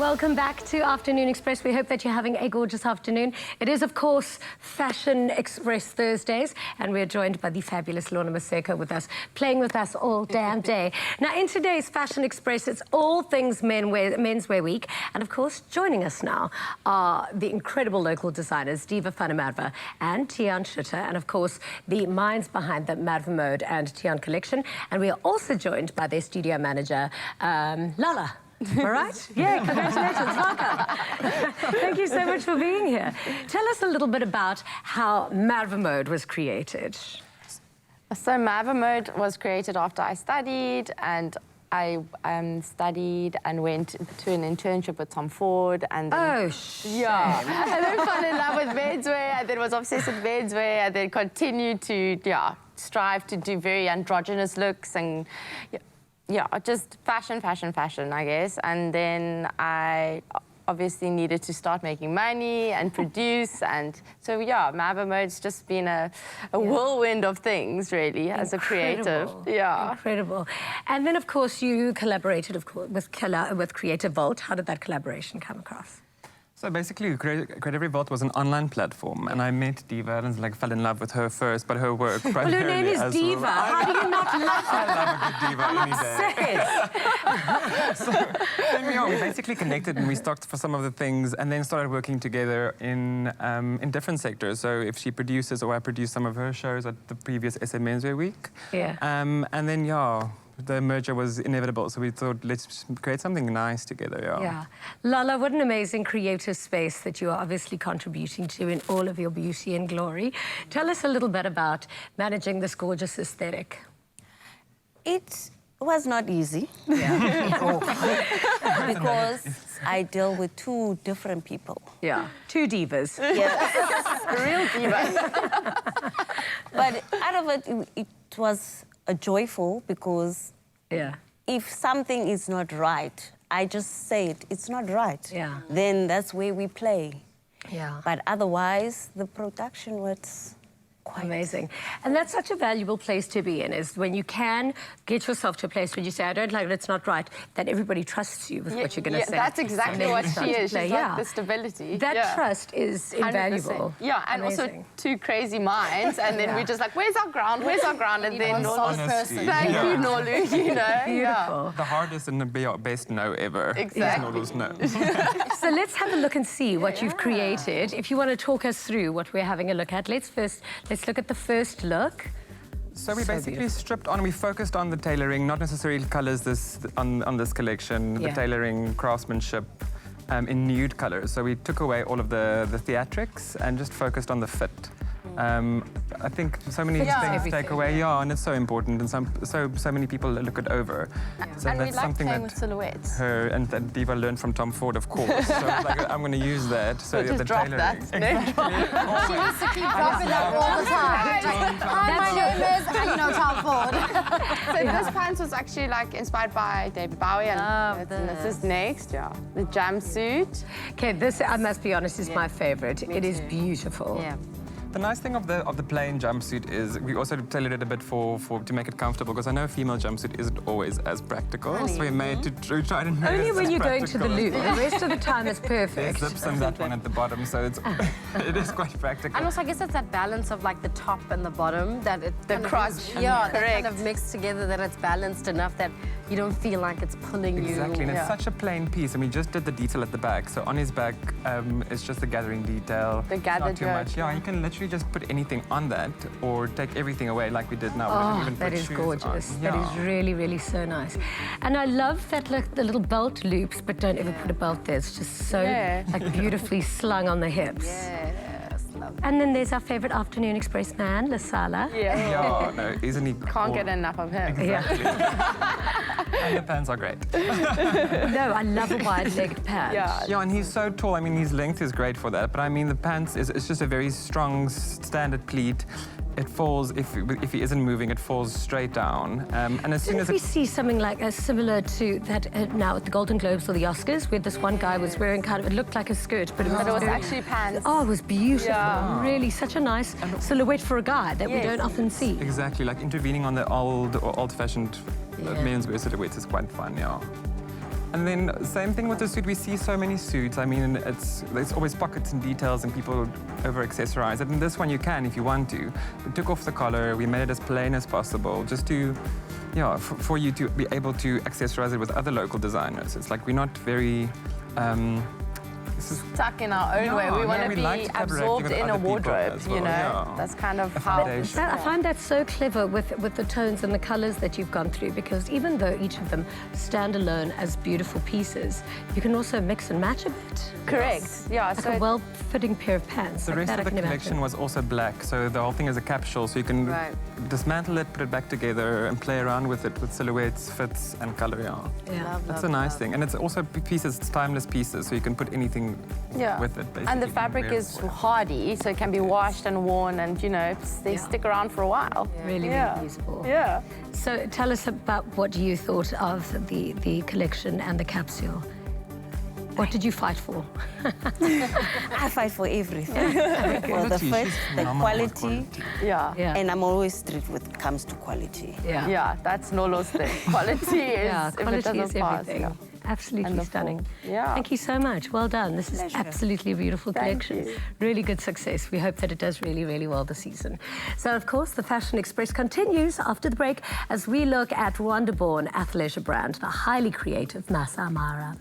Welcome back to Afternoon Express. We hope that you're having a gorgeous afternoon. It is, of course, Fashion Express Thursdays, and we're joined by the fabulous Lorna Maseko with us, playing with us all damn day. Now, in today's Fashion Express, it's all things Menswear Week, and of course, joining us now are the incredible local designers, Diva van der Merwe and Tiaan Schutter, and of course, the minds behind the Merwe Mode and Tiaan collection. And we are also joined by their studio manager, Lala. All right? Yeah, congratulations. Welcome. Thank you so much for being here. Tell us a little bit about how Merwe Mode was created. So Merwe Mode was created after I studied, and I studied and went to an internship with Tom Ford, and then, yeah, and then fell in love with menswear, and then was obsessed with menswear, and then continued to strive to do very androgynous looks and. Yeah, just fashion, I guess. And then I obviously needed to start making money and produce. And so, yeah, Merwe Mode's just been a whirlwind of things, really, as a creative. Yeah. Incredible. And then, of course, you collaborated, with Creative Vault. How did that collaboration come across? So basically, Creative Revolt was an online platform, and I met Diva and fell in love with her first, but her work primarily. Well, her name is Diva. Well. How do you not love her? I love a good Diva any day. So we basically connected, and we talked for some of the things, and then started working together in different sectors. So if she produces, or I produce some of her shows at the previous SA Menswear Week. Yeah. And then the merger was inevitable, so we thought, let's create something nice together, Yeah. Lala, what an amazing creative space that you are obviously contributing to in all of your beauty and glory. Tell us a little bit about managing this gorgeous aesthetic. It was not easy. Yeah. Because I deal with two different people. Yeah. Two divas. Yes. Real diva. But out of it, it was joyful, because if something is not right, I just say it, it's not right. Yeah. Then that's where we play. Yeah. But otherwise, the production was quite amazing. And that's such a valuable place to be in, is when you can get yourself to a place where you say, I don't like it, it's not right, that everybody trusts you with what you're going to say. That's exactly what she is. She's like the stability. That trust is invaluable. 100%. Yeah, and also two crazy minds, and then we're just like, where's our ground? Where's our ground? And then thank you, Nolu, you know. Beautiful. The hardest and the best no ever. Exactly. Nolu's no. So let's have a look and see what you've created. If you want to talk us through what we're having a look at, let's look at the first look. So we basically stripped on, we focused on the tailoring, not necessarily colours on this collection, the tailoring, craftsmanship in nude colours. So we took away all of the theatrics and just focused on the fit. I think so many things take away, and it's so important, and so many people look it over. So and that's we like something playing that with silhouettes. her and Diva learned from Tom Ford, of course. So I'm going to use that. So just the drop tailoring. that. She used to keep dropping that all the time. Hi, my name is, Tom Ford. So this pants was actually inspired by David Bowie, and this is next, the jumpsuit. Okay, this, I must be honest, is my favorite. It is beautiful. Yeah. The nice thing of the plain jumpsuit is we also tailored it a bit to make it comfortable, because I know a female jumpsuit isn't always as practical. So we made to try to make only it when as you're going to the loo. practical. The rest of the time it's perfect. There's zips and that one at the bottom, so it is quite practical. And also, I guess it's that balance of the top and the bottom, that it The cross, that correct. kind of mixed together, that it's balanced enough that you don't feel like it's pulling you. Exactly, and it's such a plain piece, and we just did the detail at the back. So on his back, it's just the gathering detail. The gathered not too much. Yeah, you can literally just put anything on that, or take everything away like we did now. Oh, that is gorgeous. That is really, really so nice. And I love that, the little belt loops, but don't ever put a belt there. It's just so beautifully slung on the hips. Yes, love it. And then there's our favorite Afternoon Express man, Lasala. Yeah, no, isn't he? Can't get enough of him. Exactly. And the pants are great. No, I love a wide-legged pant. Yeah, and he's so tall. I mean, his length is great for that. But I mean, the pants it's just a very strong standard pleat. It falls, if he isn't moving, it falls straight down. And as soon as we see something similar to that now at the Golden Globes or the Oscars, where this one guy was wearing it looked like a skirt, but it was actually pants. Oh, it was beautiful. Really, such a nice silhouette for a guy that we don't often see. Exactly, intervening on the old-fashioned menswear silhouettes is quite fun, And then same thing with the suit. We see so many suits. I mean, there's always pockets and details and people over-accessorize it. And this one you can if you want to. We took off the collar, we made it as plain as possible, just to, yeah, for you to be able to accessorize it with other local designers. It's like we're not very... stuck in our own way. We want to be absorbed in a wardrobe, you know. Yeah. That's kind of how... I find that so clever with the tones and the colours that you've gone through, because even though each of them stand alone as beautiful pieces, you can also mix and match a bit. Correct. Yeah. Like a well-fitting pair of pants. The rest of the collection was also black, so the whole thing is a capsule, so you can dismantle it, put it back together, and play around with it with silhouettes, fits, and colour. Yeah. That's a nice thing, and it's also pieces, it's timeless pieces, so you can put anything with it. Basically. And the fabric is hardy, so it can be washed and worn, and you know they stick around for a while. Really, really useful. Yeah. So tell us about what you thought of the collection and the capsule. What did you fight for? I fight for everything. For the fit, the quality. Yeah. And I'm always strict when it comes to quality. Yeah, that's Nolo's thing. Quality is, quality is everything. Absolutely stunning. Yeah. Thank you so much. Well done. This is absolutely a beautiful collection. Really good success. We hope that it does really, really well this season. So, of course, the Fashion Express continues after the break as we look at Rwanda-born athleisure brand, the highly creative Masa Amara.